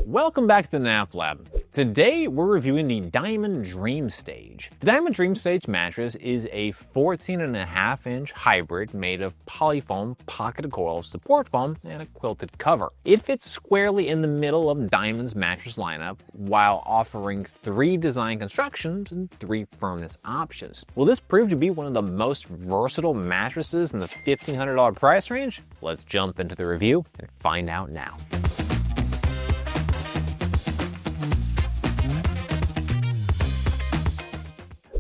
Welcome back to the Nap Lab. Today we're reviewing the Diamond Dreamstage. The Diamond Dreamstage mattress is a 14.5-inch hybrid made of polyfoam, pocketed coils, support foam, and a quilted cover. It fits squarely in the middle of Diamond's mattress lineup while offering 3 design constructions and 3 firmness options. Will this prove to be one of the most versatile mattresses in the $1,500 price range? Let's jump into the review and find out now.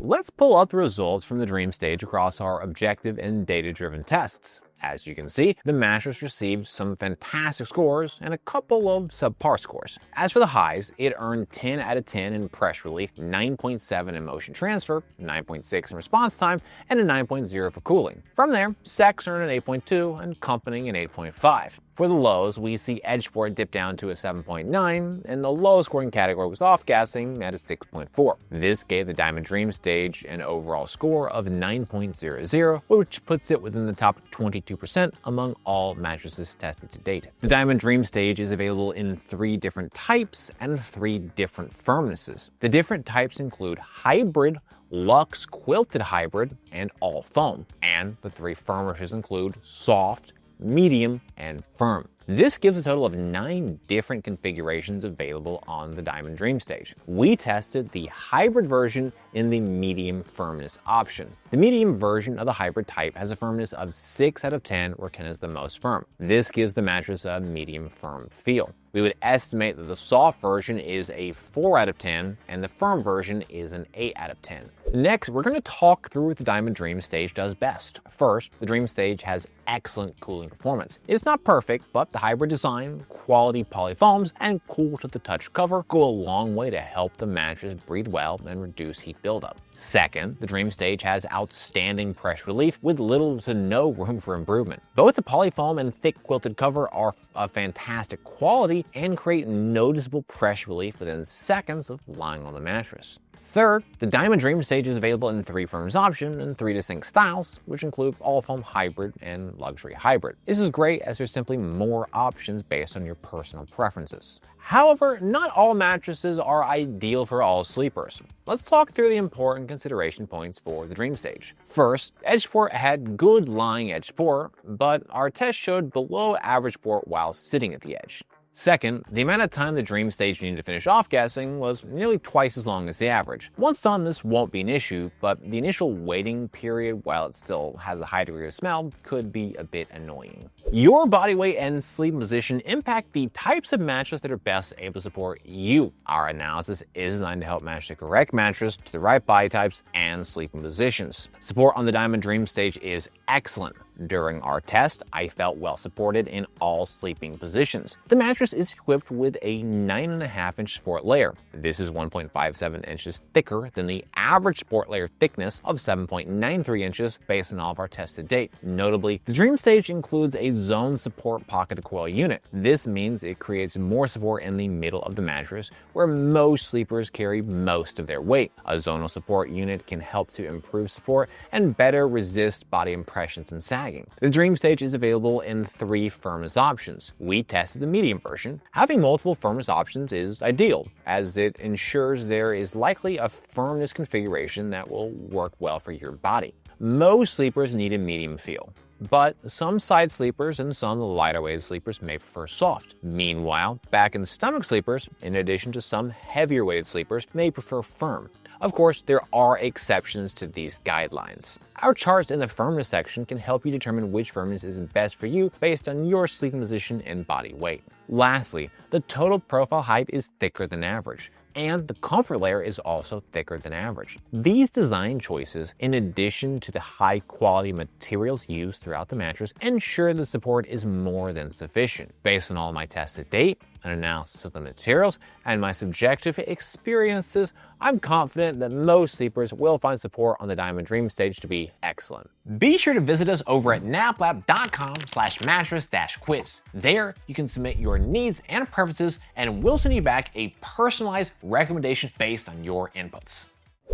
Let's pull up the results from the Dreamstage across our objective and data-driven tests. As you can see, the mattress received some fantastic scores and a couple of subpar scores. As for the highs, it earned 10 out of 10 in pressure relief, 9.7 in motion transfer, 9.6 in response time, and a 9.0 for cooling. From there, Sex earned an 8.2 and Company an 8.5. For the lows, we see Edge Sport dip down to a 7.9, and the lowest scoring category was off-gassing at a 6.4. This gave the Diamond Dreamstage an overall score of 9.00, which puts it within the top 22% among all mattresses tested to date. The Diamond Dreamstage is available in 3 different types and 3 different firmnesses. The different types include hybrid, luxe, quilted hybrid, and all foam. And the 3 firmnesses include soft, medium, and firm. This gives a total of 9 different configurations available on the Diamond Dreamstage. We tested the hybrid version in the medium firmness option. The medium version of the hybrid type has a firmness of 6 out of 10, where 10 is the most firm. This gives the mattress a medium firm feel. We would estimate that the soft version is a 4 out of 10 and the firm version is an 8 out of 10. Next, we're going to talk through what the Diamond Dreamstage does best. First, the Dreamstage has excellent cooling performance. It's not perfect, but the hybrid design, quality polyfoams, and cool to the touch cover go a long way to help the mattress breathe well and reduce heat buildup. Second, the Dreamstage has outstanding pressure relief with little to no room for improvement. Both the polyfoam and thick quilted cover are of fantastic quality and create noticeable pressure relief within seconds of lying on the mattress. Third, the Diamond Dreamstage is available in 3 firmness options and 3 distinct styles, which include all foam hybrid and luxury hybrid. This is great as there's simply more options based on your personal preferences. However, not all mattresses are ideal for all sleepers. Let's talk through the important consideration points for the Dreamstage. First, edge support had good lying edge support, but our test showed below average support while sitting at the edge. Second, the amount of time the Dreamstage needed to finish off-gassing was nearly twice as long as the average. Once done, this won't be an issue, but the initial waiting period while it still has a high degree of smell could be a bit annoying. Your body weight and sleep position impact the types of mattress that are best able to support you. Our analysis is designed to help match the correct mattress to the right body types and sleeping positions. Support on the Diamond Dreamstage is excellent. During our test, I felt well supported in all sleeping positions. The mattress is equipped with a 9.5-inch support layer. This is 1.57 inches thicker than the average support layer thickness of 7.93 inches based on all of our tests to date. Notably, the Dreamstage includes a zone support pocketed coil unit. This means it creates more support in the middle of the mattress, where most sleepers carry most of their weight. A zonal support unit can help to improve support and better resist body impressions and sagging. The Dreamstage is available in 3 firmness options. We tested the medium version. Having multiple firmness options is ideal, as it ensures there is likely a firmness configuration that will work well for your body. Most sleepers need a medium feel, but some side sleepers and some lighter weighted sleepers may prefer soft. Meanwhile, back and stomach sleepers, in addition to some heavier weighted sleepers, may prefer firm. Of course, there are exceptions to these guidelines. Our charts in the firmness section can help you determine which firmness is best for you based on your sleeping position and body weight. Lastly, the total profile height is thicker than average, and the comfort layer is also thicker than average. These design choices, in addition to the high quality materials used throughout the mattress, ensure the support is more than sufficient. Based on all my tests to date, an analysis of the materials, and my subjective experiences, I'm confident that most sleepers will find support on the Diamond Dreamstage to be excellent. Be sure to visit us over at naplab.com/mattress-quiz. There, you can submit your needs and preferences, and we'll send you back a personalized recommendation based on your inputs.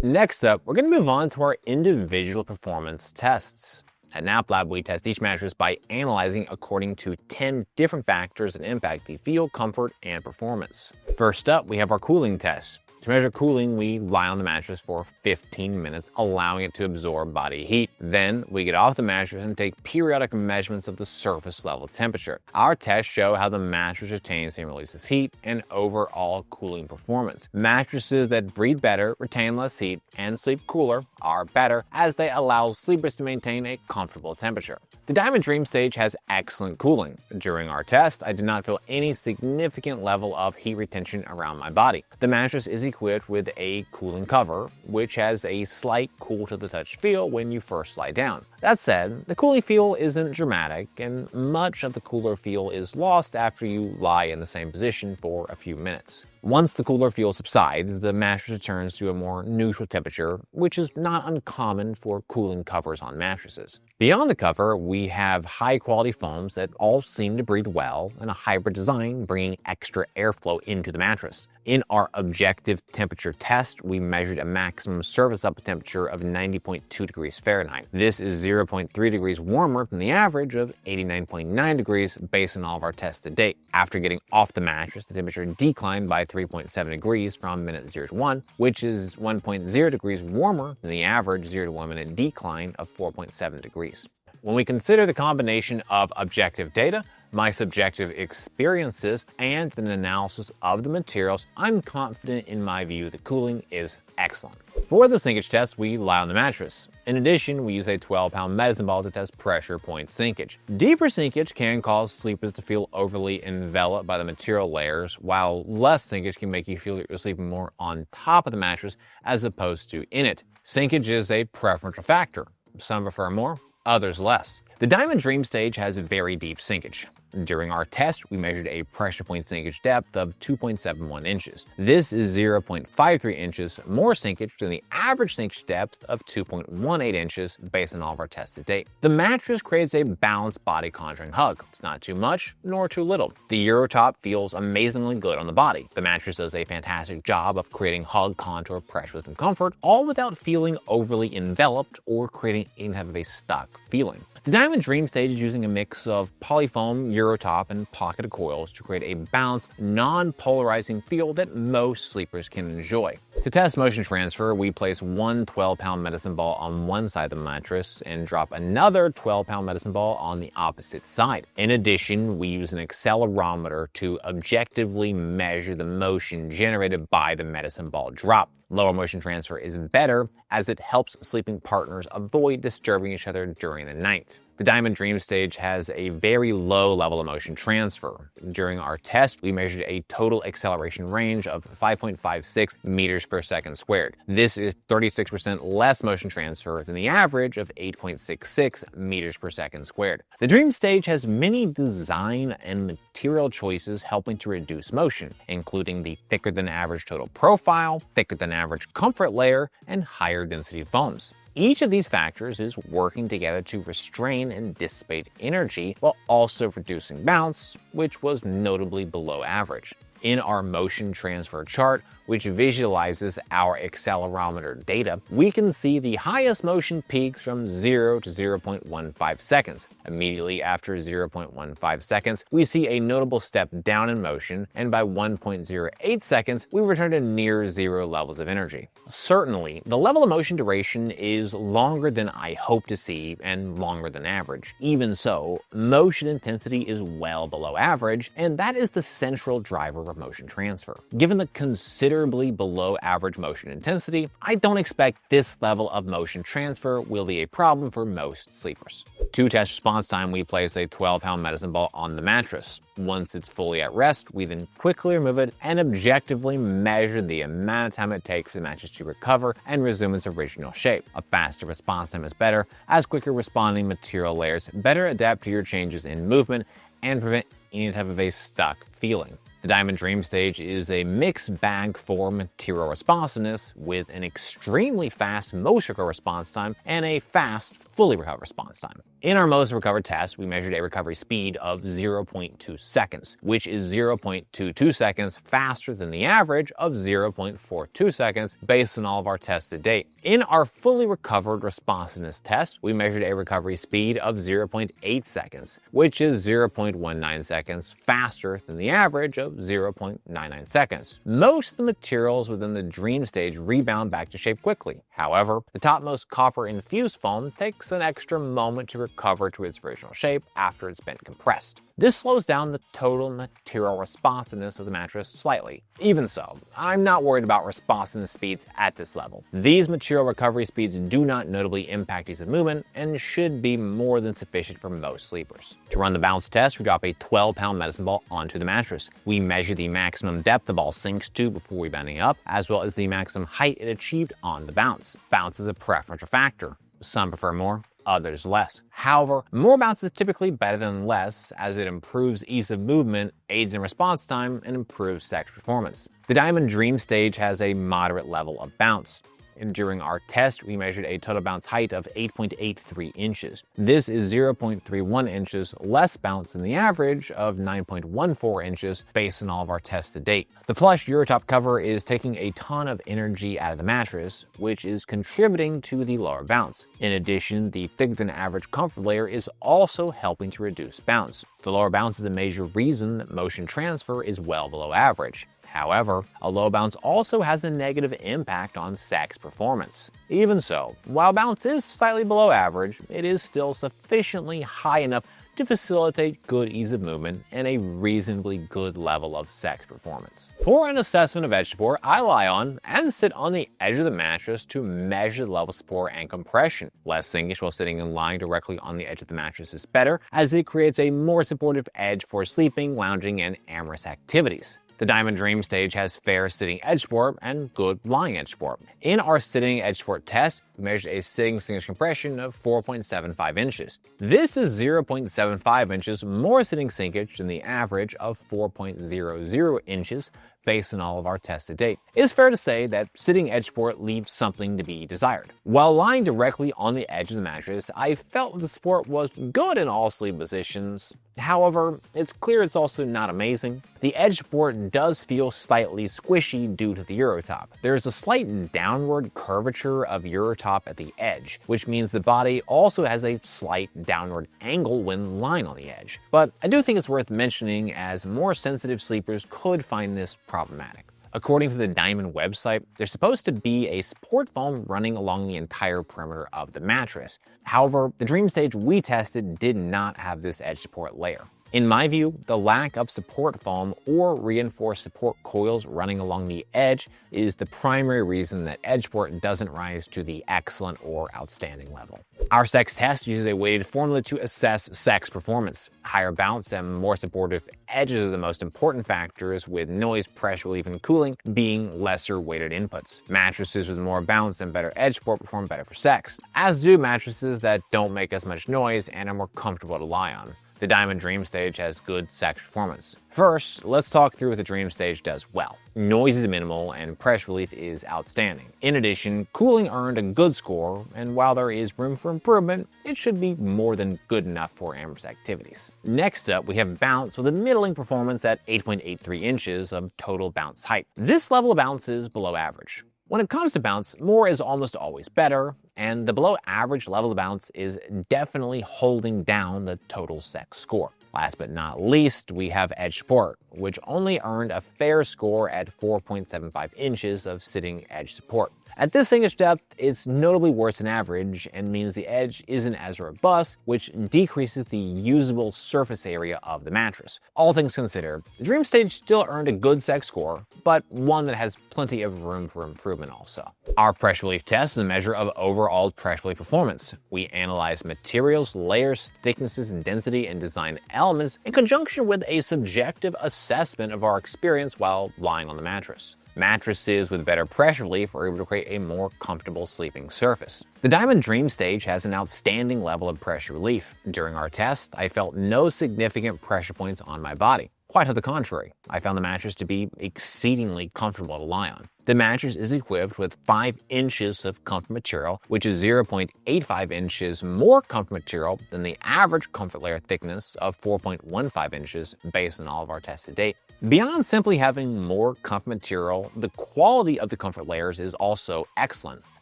Next up, we're going to move on to our individual performance tests. At NapLab, we test each mattress by analyzing according to 10 different factors that impact the feel, comfort, and performance. First up, we have our cooling test. To measure cooling, we lie on the mattress for 15 minutes, allowing it to absorb body heat. Then, we get off the mattress and take periodic measurements of the surface level temperature. Our tests show how the mattress retains and releases heat and overall cooling performance. Mattresses that breathe better, retain less heat, and sleep cooler are better, as they allow sleepers to maintain a comfortable temperature. The Diamond Dreamstage has excellent cooling. During our test, I did not feel any significant level of heat retention around my body. The mattress is equipped with a cooling cover, which has a slight cool to the touch feel when you first lie down. That said, the cooling feel isn't dramatic, and much of the cooler feel is lost after you lie in the same position for a few minutes. Once the cooler feel subsides, the mattress returns to a more neutral temperature, which is not uncommon for cooling covers on mattresses. Beyond the cover, we have high-quality foams that all seem to breathe well and a hybrid design bringing extra airflow into the mattress. In our objective temperature test, we measured a maximum surface upper temperature of 90.2 degrees Fahrenheit. This is 0.3 degrees warmer than the average of 89.9 degrees based on all of our tests to date. After getting off the mattress, the temperature declined by 3.7 degrees from minute 0 to 1, which is 1.0 degrees warmer than the average 0 to 1 minute decline of 4.7 degrees. When we consider the combination of objective data, my subjective experiences, and an analysis of the materials, I'm confident in my view that cooling is excellent. For the sinkage test, we lie on the mattress. In addition, we use a 12-pound medicine ball to test pressure point sinkage. Deeper sinkage can cause sleepers to feel overly enveloped by the material layers, while less sinkage can make you feel that you're sleeping more on top of the mattress as opposed to in it. Sinkage is a preferential factor. Some prefer more, others less. The Diamond Dreamstage has very deep sinkage. During our test, we measured a pressure point sinkage depth of 2.71 inches. This is 0.53 inches more sinkage than the average sinkage depth of 2.18 inches based on all of our tests to date. The mattress creates a balanced body contouring hug. It's not too much nor too little. The Eurotop feels amazingly good on the body. The mattress does a fantastic job of creating hug, contour, pressure, and comfort, all without feeling overly enveloped or creating any type of a stuck feeling. The Diamond Dreamstage is using a mix of polyfoam, Eurotop, and pocketed coils to create a balanced, non-polarizing feel that most sleepers can enjoy. To test motion transfer, we place one 12-pound medicine ball on one side of the mattress and drop another 12-pound medicine ball on the opposite side. In addition, we use an accelerometer to objectively measure the motion generated by the medicine ball drop. Lower motion transfer is better as it helps sleeping partners avoid disturbing each other during the night. The Diamond Dreamstage has a very low level of motion transfer. During our test, we measured a total acceleration range of 5.56 meters per second squared. This is 36% less motion transfer than the average of 8.66 meters per second squared. The Dreamstage has many design and material choices helping to reduce motion, including the thicker than average total profile, thicker than average comfort layer, and higher density foams. Each of these factors is working together to restrain and dissipate energy while also reducing bounce, which was notably below average. In our motion transfer chart, which visualizes our accelerometer data, we can see the highest motion peaks from 0 to 0.15 seconds. Immediately after 0.15 seconds, we see a notable step down in motion, and by 1.08 seconds, we return to near zero levels of energy. Certainly, the level of motion duration is longer than I hope to see and longer than average. Even so, motion intensity is well below average, and that is the central driver of motion transfer. Given the considerably below average motion intensity, I don't expect this level of motion transfer will be a problem for most sleepers. To test response time, we place a 12-pound medicine ball on the mattress. Once it's fully at rest, we then quickly remove it and objectively measure the amount of time it takes for the mattress to recover and resume its original shape. A faster response time is better, as quicker responding material layers better adapt to your changes in movement and prevent any type of a stuck feeling. The Diamond Dreamstage is a mixed bag for material responsiveness with an extremely fast most recover response time and a fast, fully recover response time. In our most recovered test, we measured a recovery speed of 0.2 seconds, which is 0.22 seconds faster than the average of 0.42 seconds based on all of our tests to date. In our fully recovered responsiveness test, we measured a recovery speed of 0.8 seconds, which is 0.19 seconds faster than the average of 0.99 seconds. Most of the materials within the dream stage rebound back to shape quickly. However, the topmost copper-infused foam takes an extra moment to recover to its original shape after it's been compressed. This slows down the total material responsiveness of the mattress slightly. Even so, I'm not worried about responsiveness speeds at this level. These material recovery speeds do not notably impact ease of movement and should be more than sufficient for most sleepers. To run the bounce test, we drop a 12-pound medicine ball onto the mattress. We measure the maximum depth the ball sinks to before bending up, as well as the maximum height it achieved on the bounce. Bounce is a preferential factor. Some prefer more, others less. However, more bounce is typically better than less, as it improves ease of movement, aids in response time, and improves sex performance. The Diamond Dreamstage has a moderate level of bounce. And during our test, we measured a total bounce height of 8.83 inches. This is 0.31 inches less bounce than the average of 9.14 inches based on all of our tests to date. The plush Eurotop cover is taking a ton of energy out of the mattress, which is contributing to the lower bounce. In addition, the thicker than average comfort layer is also helping to reduce bounce. The lower bounce is a major reason that motion transfer is well below average. However, a low bounce also has a negative impact on sex performance. Even so, while bounce is slightly below average, it is still sufficiently high enough to facilitate good ease of movement and a reasonably good level of sex performance. For an assessment of edge support, I lie on and sit on the edge of the mattress to measure the level of support and compression. Less sinkage while sitting and lying directly on the edge of the mattress is better, as it creates a more supportive edge for sleeping, lounging, and amorous activities. The Diamond Dreamstage has fair sitting edge support and good lying edge support. In our sitting edge support test, we measured a sitting sinkage compression of 4.75 inches. This is 0.75 inches more sitting sinkage than the average of 4.00 inches based on all of our tests to date. It's fair to say that sitting edge support leaves something to be desired. While lying directly on the edge of the mattress, I felt the support was good in all sleep positions. However, it's clear it's also not amazing. The edge support does feel slightly squishy due to the Eurotop. There's a slight downward curvature of Eurotop at the edge, which means the body also has a slight downward angle when lying on the edge. But I do think it's worth mentioning, as more sensitive sleepers could find this problematic. According to the Diamond website, there's supposed to be a support foam running along the entire perimeter of the mattress. However, the Dreamstage we tested did not have this edge support layer. In my view, the lack of support foam or reinforced support coils running along the edge is the primary reason that edge support doesn't rise to the excellent or outstanding level. Our sex test uses a weighted formula to assess sex performance. Higher bounce and more supportive edges are the most important factors, with noise, pressure relief, and cooling being lesser weighted inputs. Mattresses with more bounce and better edge support perform better for sex, as do mattresses that don't make as much noise and are more comfortable to lie on. The Diamond Dreamstage has good sex performance. First, let's talk through what the Dreamstage does well. Noise is minimal and pressure relief is outstanding. In addition, cooling earned a good score, and while there is room for improvement, it should be more than good enough for amorous activities. Next up, we have bounce with a middling performance at 8.83 inches of total bounce height. This level of bounce is below average. When it comes to bounce, more is almost always better, and the below average level of bounce is definitely holding down the total sex score. Last but not least, we have edge support, which only earned a fair score at 4.75 inches of sitting edge support. At this sinkage depth, it's notably worse than average and means the edge isn't as robust, which decreases the usable surface area of the mattress. All things considered, the Dreamstage still earned a good sex score, but one that has plenty of room for improvement also. Our pressure relief test is a measure of overall pressure relief performance. We analyze materials, layers, thicknesses, and density, and design elements in conjunction with a subjective assessment of our experience while lying on the mattress. Mattresses with better pressure relief are able to create a more comfortable sleeping surface. The Diamond Dreamstage has an outstanding level of pressure relief. During our test, I felt no significant pressure points on my body. Quite to the contrary, I found the mattress to be exceedingly comfortable to lie on. The mattress is equipped with 5 inches of comfort material, which is 0.85 inches more comfort material than the average comfort layer thickness of 4.15 inches based on all of our tests to date. Beyond simply having more comfort material, the quality of the comfort layers is also excellent.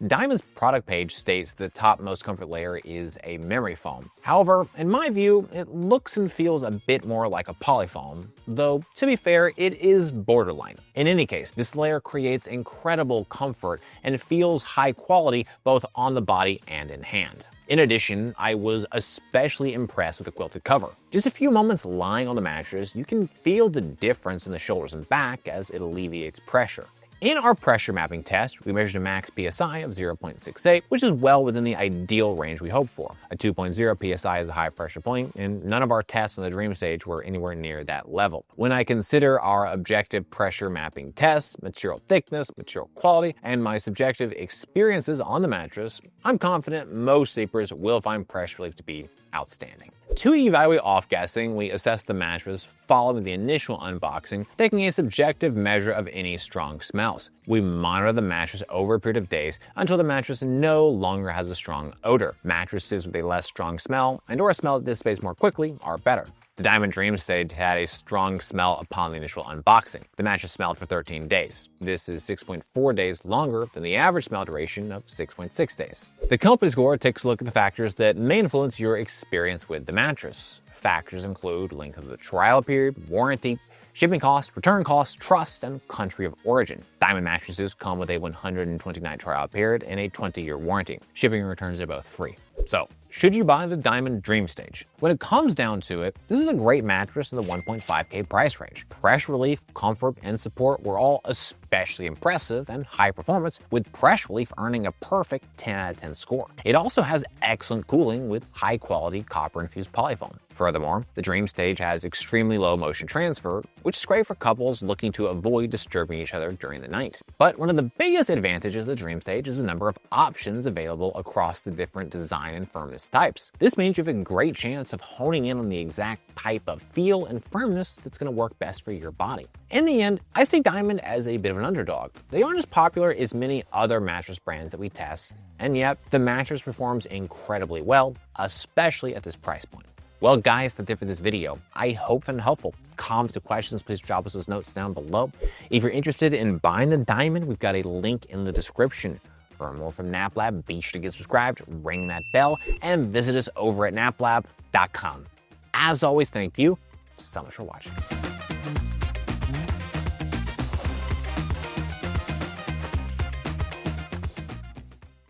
Diamond's product page states the topmost comfort layer is a memory foam. However, in my view, it looks and feels a bit more like a polyfoam, though to be fair, it is borderline. In any case, this layer creates incredible comfort and feels high quality both on the body and in hand. In addition, I was especially impressed with the quilted cover. Just a few moments lying on the mattress, you can feel the difference in the shoulders and back as it alleviates pressure. In our pressure mapping test, we measured a max PSI of 0.68, which is well within the ideal range we hope for. A 2.0 PSI is a high pressure point, and none of our tests on the Dreamstage were anywhere near that level. When I consider our objective pressure mapping tests, material thickness, material quality, and my subjective experiences on the mattress, I'm confident most sleepers will find pressure relief to be outstanding. To evaluate off-gassing, we assess the mattress following the initial unboxing, taking a subjective measure of any strong smells. We monitor the mattress over a period of days until the mattress no longer has a strong odor. Mattresses with a less strong smell and/or a smell that dissipates more quickly are better. The Diamond Dreamstage had a strong smell upon the initial unboxing. The mattress smelled for 13 days. This is 6.4 days longer than the average smell duration of 6.6 days. The company score takes a look at the factors that may influence your experience with the mattress. Factors include length of the trial period, warranty, shipping costs, return costs, trust, and country of origin. Diamond mattresses come with a 120-night trial period and a 20-year warranty. Shipping and returns are both free. So, should you buy the Diamond Dreamstage? When it comes down to it, this is a great mattress in the 1.5K price range. Pressure relief, comfort, and support were all especially impressive and high performance, with pressure relief earning a perfect 10 out of 10 score. It also has excellent cooling with high-quality copper-infused polyfoam. Furthermore, the Dreamstage has extremely low motion transfer, which is great for couples looking to avoid disturbing each other during the night. But one of the biggest advantages of the Dreamstage is the number of options available across the different design and firmness types. This means you have a great chance of honing in on the exact type of feel and firmness that's going to work best for your body. In the end, I see Diamond as a bit of an underdog. They aren't as popular as many other mattress brands that we test, and yet the mattress performs incredibly well, especially at this price point. Well guys, that's it for this video. I hope it's been helpful. Comments or questions, please drop us those notes down below. If you're interested in buying the Diamond, we've got a link in the description. For more from NapLab, be sure to get subscribed, ring that bell, and visit us over at naplab.com. As always, thank you so much for watching.